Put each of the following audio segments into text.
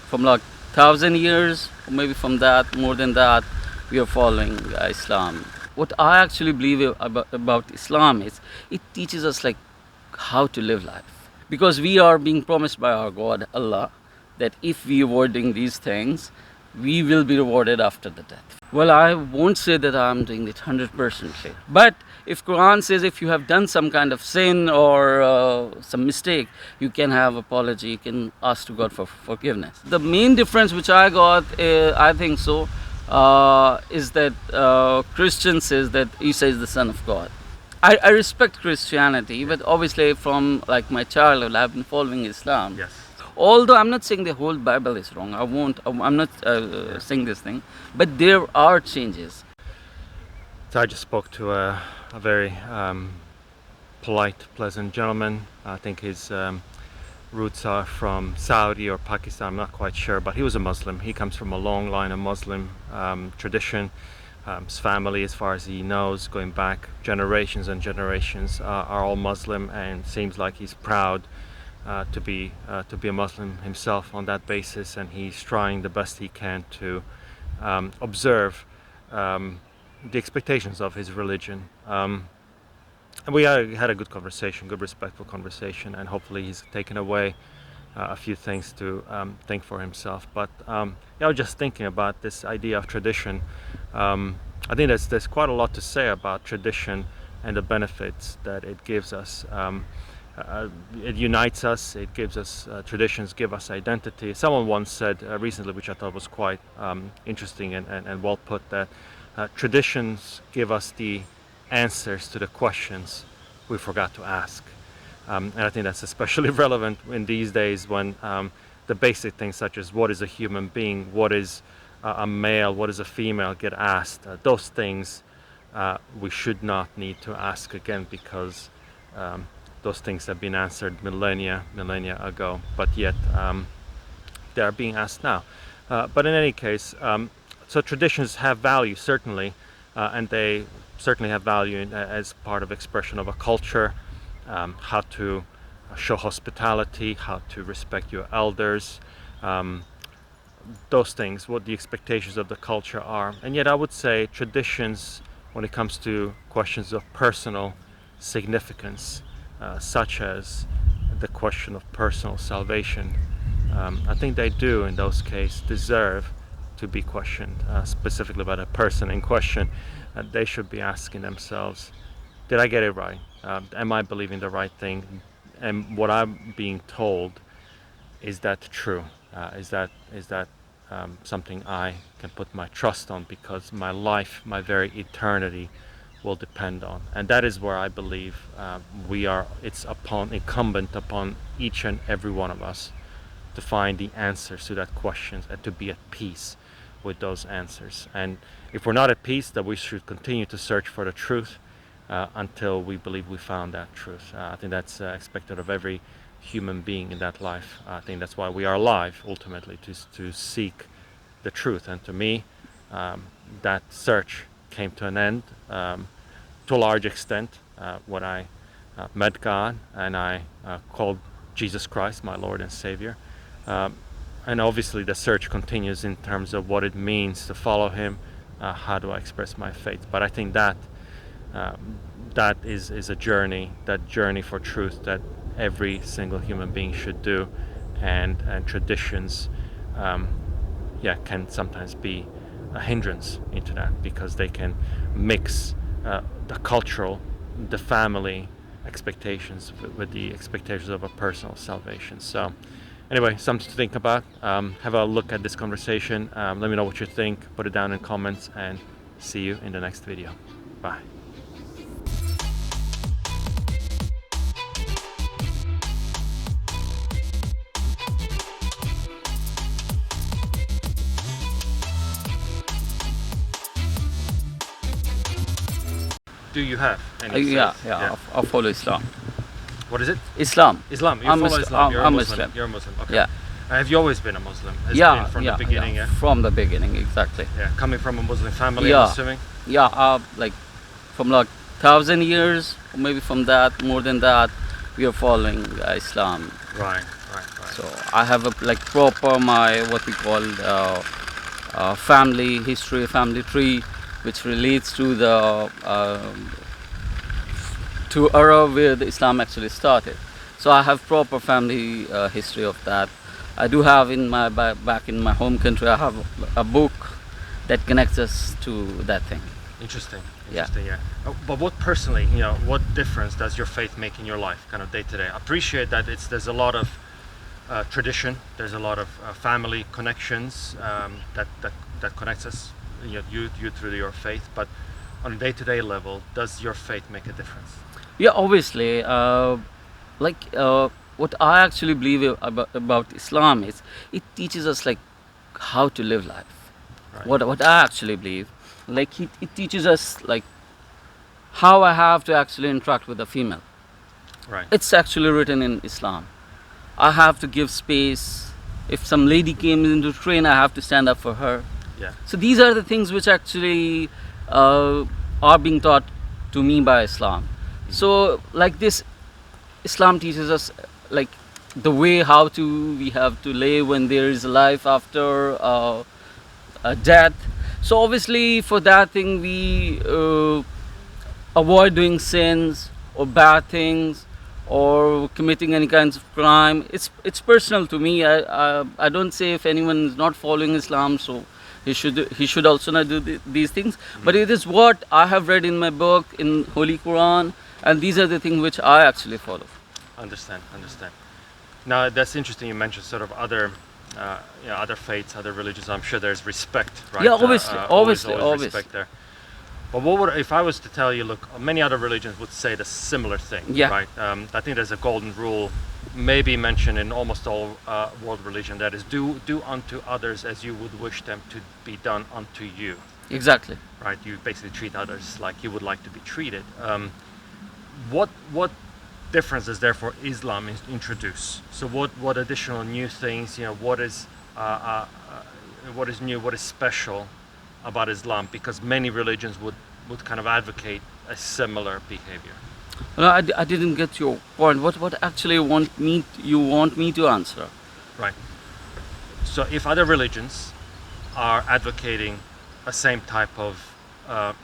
from like 1,000 years, or maybe from that, more than that, we are following Islam. What I actually believe about Islam is it teaches us like how to live life, because we are being promised by our God Allah that if we avoiding these things, we will be rewarded after the death. Well, I won't say that I'm doing it 100%, but if Quran says if you have done some kind of sin or some mistake, you can have apology, you can ask to God for forgiveness. The main difference which I got, I think so, is that Christian says that Isa is the son of God. I respect Christianity, but obviously from like my childhood I've been following Islam. Yes. Although I'm not saying the whole Bible is wrong, I'm not saying this thing, but there are changes. So I just spoke to a very polite, pleasant gentleman. I think his roots are from Saudi or Pakistan, I'm not quite sure, but he was a Muslim. He comes from a long line of Muslim tradition. His family, as far as he knows, going back generations and generations, are all Muslim, and seems like he's proud to be a Muslim himself on that basis, and he's trying the best he can to observe the expectations of his religion. And we had a good conversation, good respectful conversation, and hopefully he's taken away a few things to think for himself. But I was just thinking about this idea of tradition. I think there's quite a lot to say about tradition and the benefits that it gives us. It unites us, it gives us, traditions give us identity. Someone once said recently, which I thought was quite interesting and well put, that traditions give us the answers to the questions we forgot to ask. And I think that's especially relevant in these days when the basic things such as what is a human being, what is a male, what is a female get asked. Those things we should not need to ask again, because those things have been answered millennia ago, but yet they are being asked now. But in any case, so traditions have value, certainly, and they certainly have value as part of expression of a culture, how to show hospitality, how to respect your elders, those things, what the expectations of the culture are. And yet I would say traditions, when it comes to questions of personal significance, such as the question of personal salvation, I think they do in those cases deserve to be questioned, specifically by the person in question. They should be asking themselves, did I get it right? Am I believing the right thing? And what I'm being told, is that true? Is that something I can put my trust on, because my life, my very eternity will depend on? And that is where I believe it's incumbent upon each and every one of us to find the answers to that question and to be at peace with those answers. And if we're not at peace, then we should continue to search for the truth until we believe we found that truth. I think that's expected of every human being in that life. I think that's why we are alive, ultimately, to seek the truth. And to me, that search came to an end to a large extent when I met God and I called Jesus Christ my Lord and Savior. And obviously the search continues in terms of what it means to follow Him. How do I express my faith? But I think that is a journey, that journey for truth that every single human being should do, and traditions can sometimes be a hindrance into that, because they can mix the cultural, the family expectations with the expectations of a personal salvation. So anyway, something to think about. Have a look at this conversation. Let me know what you think, put it down in comments, and see you in the next video. Bye. Do you have any faith? I follow Islam. What is it? Islam. Islam. You I'm follow Muslim. Islam. You're a I'm Muslim. Muslim. You're a Muslim. Okay. Yeah. Have you always been a Muslim? Has it been from the beginning? Yeah. From the beginning, exactly. Yeah. Coming from a Muslim family, I'm assuming. Yeah. Like from like 1,000 years, or maybe from that, more than that, we are following Islam. Right. So I have a like proper my what we call family history, family tree, which relates to the to era where the Islam actually started. So I have proper family history of that. I do have in my back in my home country. I have a book that connects us to that thing. Interesting. Yeah. Interesting. Yeah. But what personally, what difference does your faith make in your life, kind of day to day? I appreciate that there's a lot of tradition. There's a lot of family connections that connects us, you through your faith. But on a day to day level, does your faith make a difference? Yeah, obviously. What I actually believe about Islam is it teaches us like how to live life. Right. What I actually believe, like it teaches us like how I have to actually interact with a female. Right. It's actually written in Islam. I have to give space. If some lady came into the train, I have to stand up for her. Yeah. So these are the things which actually are being taught to me by Islam. So like this, Islam teaches us like the way how to we have to live when there is life after death. So obviously for that thing we avoid doing sins or bad things or committing any kinds of crime. It's personal to me. I don't say if anyone is not following Islam, so he should also not do these things. But it is what I have read in my book in Holy Quran, and these are the things which I actually follow. Understand. Now that's interesting. You mentioned sort of other, other faiths, other religions. I'm sure there's respect, right? Yeah, obviously, always obviously. respect there. But what would if I was to tell you? Look, many other religions would say the similar thing, Yeah. right? I think there's a golden rule, maybe mentioned in almost all world religion, that is do unto others as you would wish them to be done unto you. Exactly. Right? You basically treat others like you would like to be treated. What difference does therefore Islam introduce? So what additional new things? What is new? What is special about Islam? Because many religions would kind of advocate a similar behavior. No, I didn't get your point. What actually you want me to answer? Right. So if other religions are advocating a same type of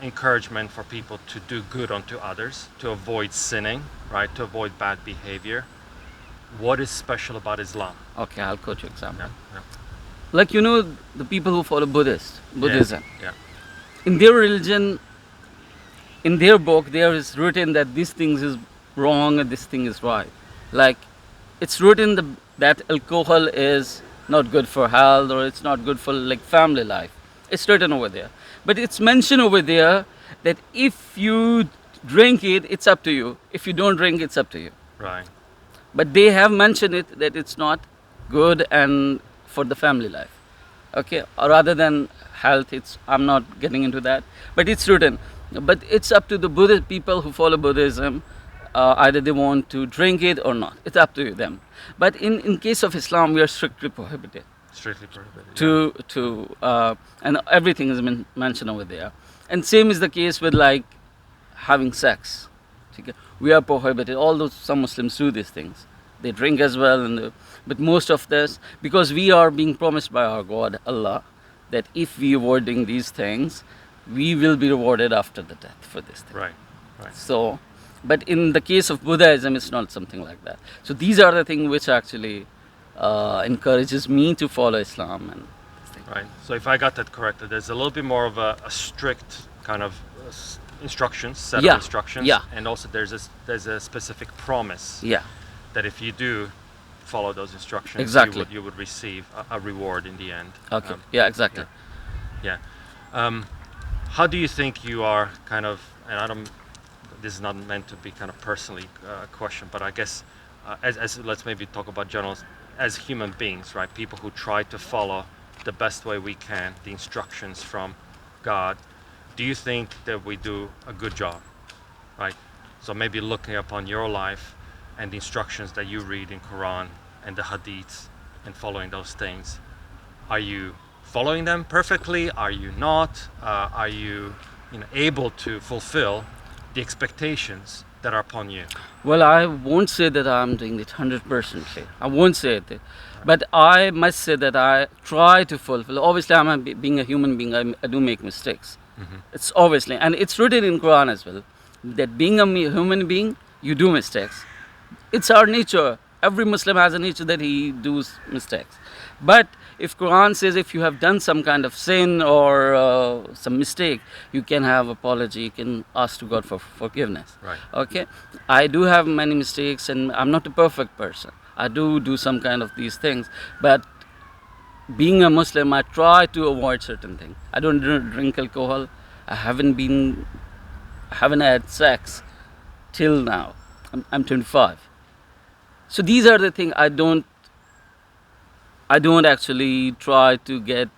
encouragement for people to do good unto others, to avoid sinning, right, to avoid bad behavior, what is special about Islam? Okay, I'll quote you example. Yeah. Like the people who follow Buddhism. Yeah. In their religion, in their book, there is written that this thing is wrong and this thing is right. Like it's written that alcohol is not good for health or it's not good for like family life. It's written over there. But it's mentioned over there that if you drink it, it's up to you. If you don't drink, it's up to you. Right. But they have mentioned it that it's not good and for the family life. Okay, or rather than health, I'm not getting into that. But it's written. But it's up to the Buddhist people who follow Buddhism. Either they want to drink it or not. It's up to them. But in case of Islam, we are strictly prohibited. Strictly prohibited. And everything has been mentioned over there. And same is the case with like having sex. Okay? We are prohibited. Although some Muslims do these things, they drink as well. But most of this, because we are being promised by our God, Allah, that if we avoid doing these things, we will be rewarded after the death for this thing. Right. So, but in the case of Buddhism, it's not something like that. So these are the things which actually encourages me to follow Islam and this thing. Right. So if I got that correct, there's a little bit more of a strict kind of instructions, set of instructions, Yeah. and also there's a specific promise Yeah. that if you do follow those instructions, Exactly. you would receive a reward in the end. Okay. Yeah. Exactly. Yeah. How do you think you are kind of, and this is not meant to be kind of personally a question, but I guess as let's maybe talk about journalists as human beings, right? People who try to follow the best way we can the instructions from God. Do you think that we do a good job, right? So maybe looking upon your life and the instructions that you read in Quran and the Hadiths and following those things, are you following them perfectly? Are you not? Are you able to fulfill the expectations that are upon you? Well, I won't say that I'm doing it 100%. I won't say it. But I must say that I try to fulfill. Obviously, being a human being, I do make mistakes. It's obviously, and it's written in Quran as well, that being a human being, you do mistakes. It's our nature. Every Muslim has a nature that he does mistakes. But if Quran says if you have done some kind of sin or some mistake, you can have apology. You can ask to God for forgiveness. Right. Okay. I do have many mistakes, and I'm not a perfect person. I do some kind of these things, but being a Muslim, I try to avoid certain things. I don't drink alcohol. I haven't had sex till now. I'm 25. So these are the things I don't actually try to get,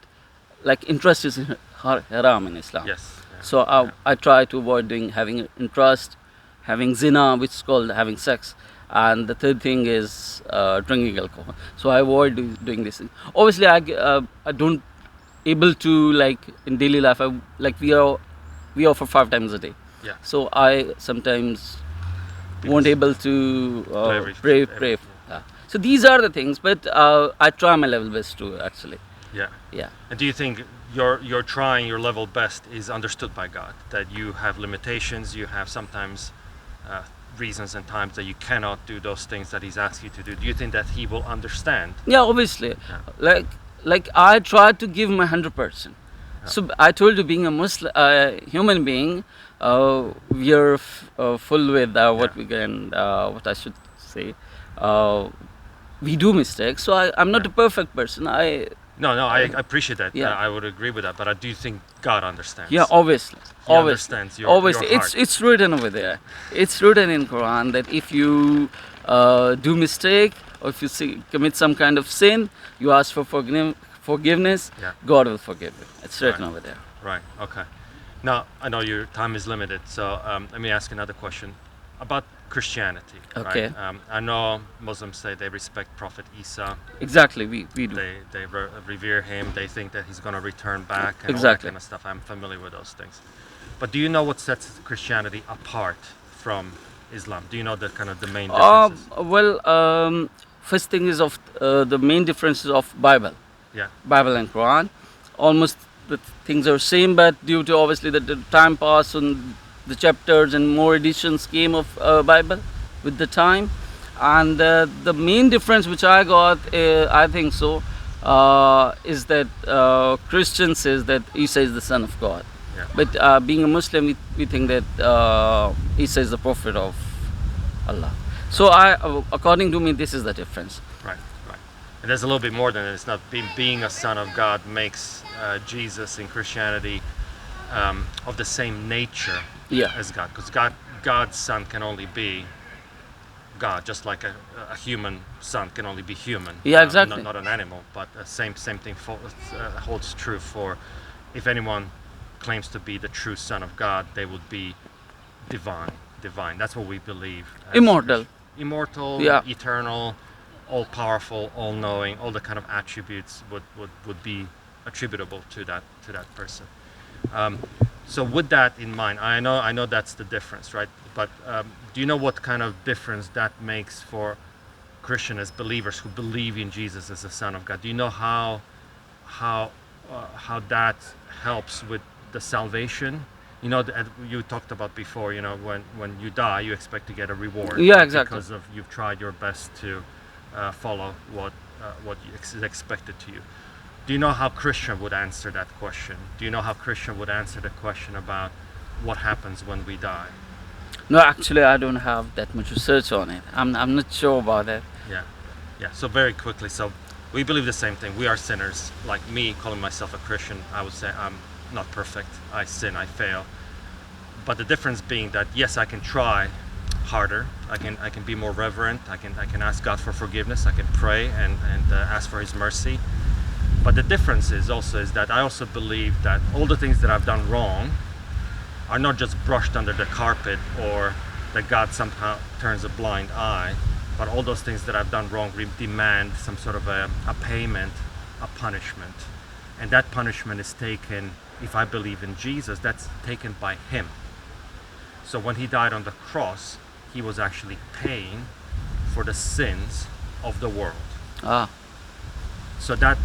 like, interest is haram in Islam. Yes. Yeah. So I try to avoid having interest, having zina, which is called having sex, and the third thing is drinking alcohol. So I avoid doing this thing. Obviously, I don't able to, like, in daily life. We offer 5 times a day. Yeah. So I sometimes won't able to pray. Yeah. So these are the things, but I try my level best to actually. Yeah. Yeah. And do you think you're trying your level best is understood by God? That you have limitations, you have sometimes reasons and times that you cannot do those things that He's asked you to do. Do you think that He will understand? Yeah, obviously. Yeah. Like I try to give my 100%. So I told you, being a Muslim, human being, we are full with what I should say. We do mistakes, so I'm not a perfect person. No, I appreciate that. Yeah. I would agree with that. But I do think God understands. Yeah, obviously. He understands your obviously, heart. it's written over there. It's written in Quran that if you do mistake, or if you commit some kind of sin, you ask for forgiveness. Yeah. God will forgive you. It's written Right. over there. Right. Okay. Now I know your time is limited, so let me ask another question about Christianity. Okay. Right? I know Muslims say they respect Prophet Isa. Exactly, we do. They revere him. They think that he's going to return back and all that Exactly. kind of stuff. I'm familiar with those things. But do you know what sets Christianity apart from Islam? Do you know the kind of the main differences? First thing is of the main differences of Bible. Yeah. Bible and Quran. Almost the things are same, but due to obviously the time pass and the chapters and more editions came of Bible with the time. And the main difference which I got, I think so, is that Christian says that Isa is the son of God. Yeah. But being a Muslim, we think that Isa is the prophet of Allah. So according to me, this is the difference. Right. And there's a little bit more than it. It's not being a son of God makes Jesus in Christianity of the same nature Yeah. as God, because God's son can only be God, just like a human son can only be human. Yeah, exactly. Not an animal, but same thing holds true for if anyone claims to be the true son of God, they would be divine. That's what we believe. as Immortal. Immortal, Yeah. eternal, all powerful, all knowing, all the kind of attributes would be attributable to that person. So with that in mind, I know that's the difference, right? But do you know what kind of difference that makes for Christians as believers who believe in Jesus as the Son of God? Do you know how that helps with the salvation? You know, you talked about before. You know, when you die, you expect to get a reward. Yeah, exactly. Because you've tried your best to follow what is expected to you. Do you know how Christian would answer that question? Do you know how Christian would answer the question about what happens when we die? No, actually, I don't have that much research on it. I'm not sure about that. Yeah. So very quickly, so we believe the same thing. We are sinners. Like me, calling myself a Christian, I would say I'm not perfect. I sin, I fail. But the difference being that yes, I can try harder. I can be more reverent. I can ask God for forgiveness. I can pray and ask for His mercy. But the difference is that I also believe that all the things that I've done wrong are not just brushed under the carpet or that God somehow turns a blind eye, but all those things that I've done wrong demand some sort of a payment, a punishment. And that punishment is taken, if I believe in Jesus, that's taken by Him. So when He died on the cross, he was actually paying for the sins of the world. Ah, So that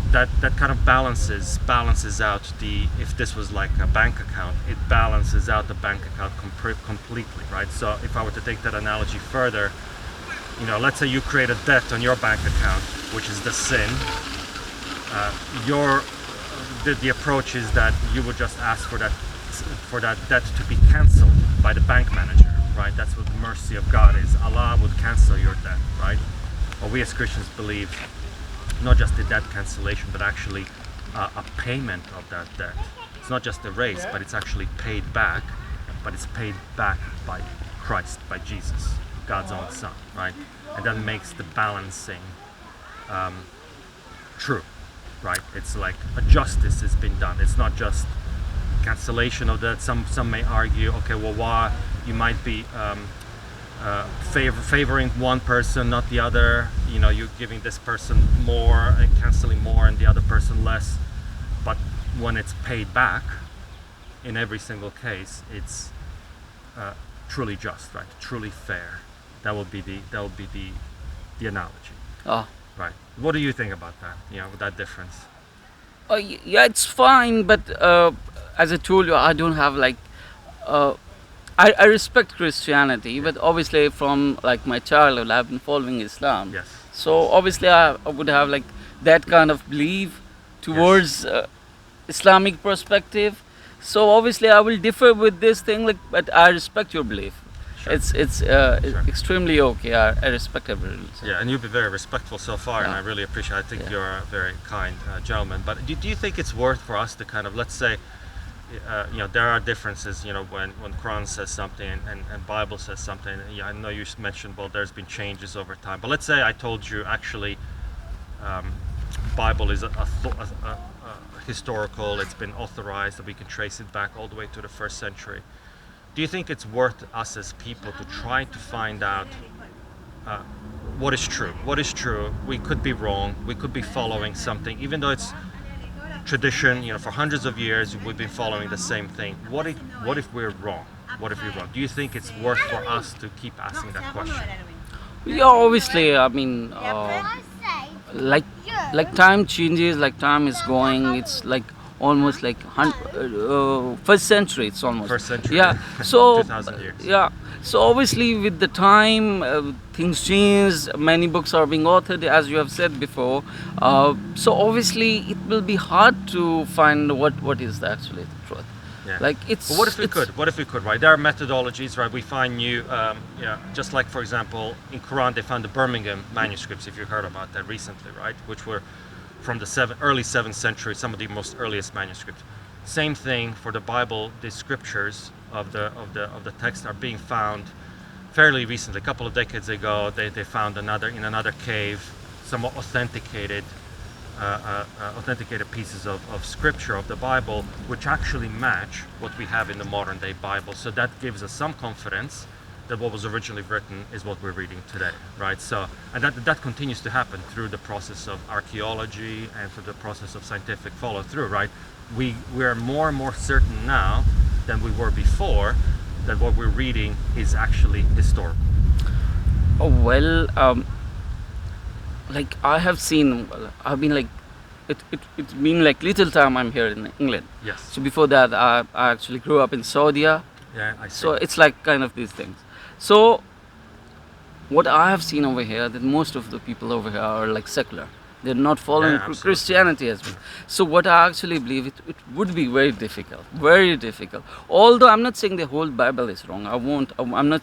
kind of balances out the, if this was like a bank account, it balances out the bank account completely, right? So if I were to take that analogy further, you know, let's say you create a debt on your bank account, which is the sin. The approach is that you would just ask for that debt to be cancelled by the bank manager, right? That's what the mercy of God is. Allah would cancel your debt, right? Well, we as Christians believe not just the debt cancellation, but actually a payment of that debt. It's not just erased, but it's actually paid back. But it's paid back by Christ, by Jesus, God's own Son, right? And that makes the balancing true, right? It's like a justice has been done. It's not just cancellation of that. Some may argue, okay, well, why you might be favoring one person, not the other. You know, you're giving this person more and canceling more, and the other person less. But when it's paid back, in every single case, it's truly just, right? Truly fair. That will be the analogy, ah. right? What do you think about that? You know, that difference. Yeah, it's fine, but as I told you, I don't have like. I respect Christianity, but obviously from like my childhood, I've been following Islam. Yes. So obviously, I would have like that kind of belief towards Islamic perspective. So obviously, I will differ with this thing, like, but I respect your belief. Sure. It's Sure. extremely okay. I respect everyone. Yeah, and you've been very respectful so far, and Yeah. I really appreciate it. I think Yeah. you're a very kind gentleman. But do you think it's worth for us to kind of, let's say, you know, there are differences, you know, when Quran says something and Bible says something. Yeah, I know you mentioned, well, there's been changes over time. But let's say I told you actually Bible is a historical, it's been authorized, that we can trace it back all the way to the 1st century. Do you think it's worth us as people to try to find out what is true? What is true? We could be wrong. We could be following something, even though it's tradition. You know, for hundreds of years we've been following the same thing. What if we're wrong? What if we're wrong? Do you think it's worth for us to keep asking that question? Yeah, obviously. I mean, like time changes, like time is going. It's like almost like first century. It's almost First century. Yeah. So 2000 years. yeah. So obviously, with the time, things change. Many books are being authored, as you have said before. So obviously, it will be hard to find what is actually the truth. Yeah. Like it's. But what if we it's- could? What if we could? Right? There are methodologies, right? We find new, yeah. Just like, for example, in Quran, they found the Birmingham manuscripts. If you heard about that recently, right? Which were from the early 7th century, some of the most earliest manuscripts. Same thing for the Bible. The scriptures of the text are being found fairly recently. A couple of decades ago, they found in another cave some authenticated pieces of scripture of the Bible, which actually match what we have in the modern day Bible. So that gives us some confidence that what was originally written is what we're reading today, right? So, and that continues to happen through the process of archaeology and through the process of scientific follow through, right? We're more and more certain now than we were before that what we're reading is actually historical. Oh well, like I have seen. I've been like, it's been like little time I'm here in England. Yes. So before that, I actually grew up in Saudi. Yeah, I see. So it's like kind of these things. So what I have seen over here, that most of the people over here are like secular. They're not following Yeah, absolutely. Christianity as well. So what I actually believe, it would be very difficult, very difficult. Although I'm not saying the whole Bible is wrong. I'm not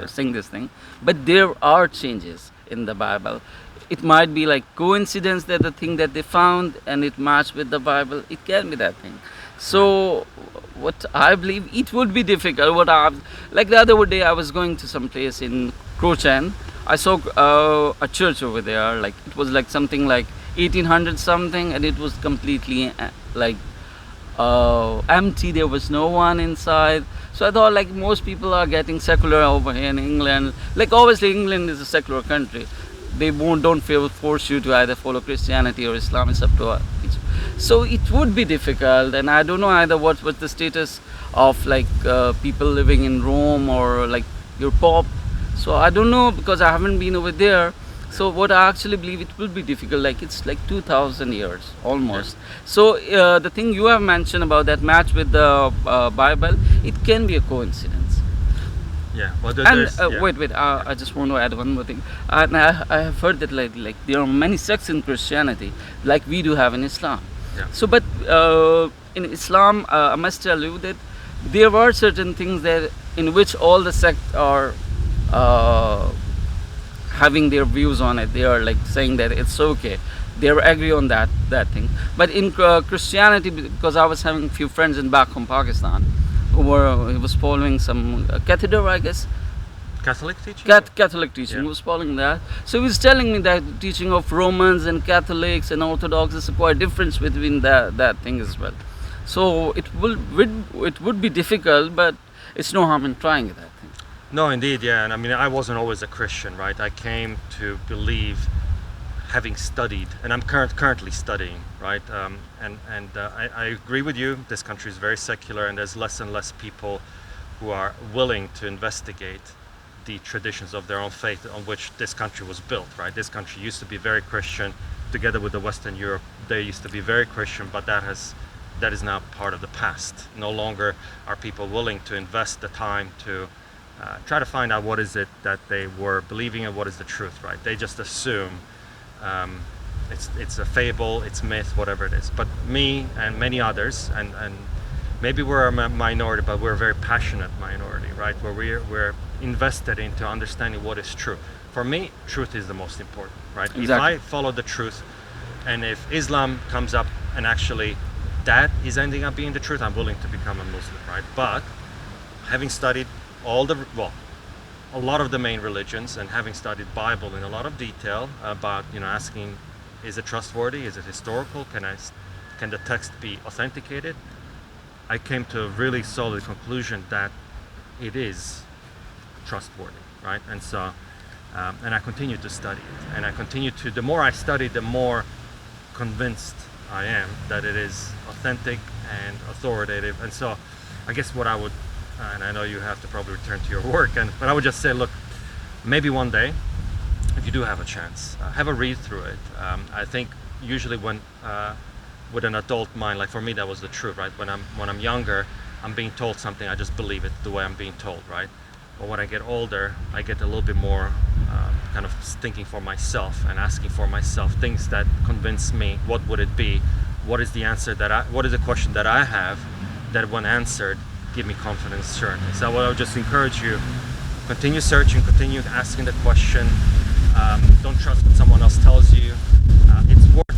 saying this thing. But there are changes in the Bible. It might be like coincidence that the thing that they found and it matched with the Bible. It can be that thing. So what I believe, it would be difficult. Like the other day, I was going to some place in Crochan. I saw a church over there. Like it was like something like 1800 something, and it was completely empty. There was no one inside. So I thought like most people are getting secular over here in England. Like obviously England is a secular country. They don't force you to either follow Christianity or Islam. It's up to each. So it would be difficult, and I don't know either what's the status of like people living in Rome or like your Pope. So I don't know, because I haven't been over there. So what I actually believe, it will be difficult. Like it's like 2,000 years Yeah. almost. So the thing you have mentioned about that match with the Bible, it can be a coincidence. Yeah. Well, And there's yeah. wait, Yeah. I just want to add one more thing. And I have heard that like there are many sects in Christianity, like we do have in Islam. Yeah. So, but in Islam, I must tell you that there were certain things that in which all the sects are uh, having their views on it. They are like saying that it's okay. They agree on that thing. But in Christianity, because I was having a few friends in back from Pakistan, who was following some cathedral, I guess, Catholic teaching. Catholic teaching. Yeah. He was following that. So he was telling me that teaching of Romans and Catholics and Orthodox is quite a difference between that thing as well. So it would be difficult, but it's no harm in trying it, I think. No, indeed, yeah. And I mean, I wasn't always a Christian, right? I came to believe, having studied, and I'm currently studying, right? I agree with you. This country is very secular, and there's less and less people who are willing to investigate the traditions of their own faith on which this country was built, right? This country used to be very Christian, together with the Western Europe. They used to be very Christian, but that is now part of the past. No longer are people willing to invest the time to try to find out what is it that they were believing and what is the truth, right? They just assume it's a fable, it's myth, whatever it is. But me and many others, and maybe we're a minority, but we're a very passionate minority, right? Where we're invested into understanding what is true. For me, truth is the most important, right? Exactly. If I follow the truth, and if Islam comes up and actually that is ending up being the truth, I'm willing to become a Muslim, right? But having studied a lot of the main religions, and having studied Bible in a lot of detail about, asking, is it trustworthy? Is it historical? Can the text be authenticated? I came to a really solid conclusion that it is trustworthy, right? And so, and I continue to study it, and the more I study, the more convinced I am that it is authentic and authoritative. And so, I guess what I would, and I know you have to probably return to your work, but I would just say, look, maybe one day, if you do have a chance, have a read through it. I think usually when with an adult mind, like for me, that was the truth, right? When I'm younger, I'm being told something, I just believe it the way I'm being told, right? But when I get older, I get a little bit more kind of thinking for myself and asking for myself things that convince me. What would it be? What is the answer what is the question that I have that when answered, give me confidence, certainty. So I would just encourage you, continue searching, continue asking the question. Don't trust what someone else tells you. It's worth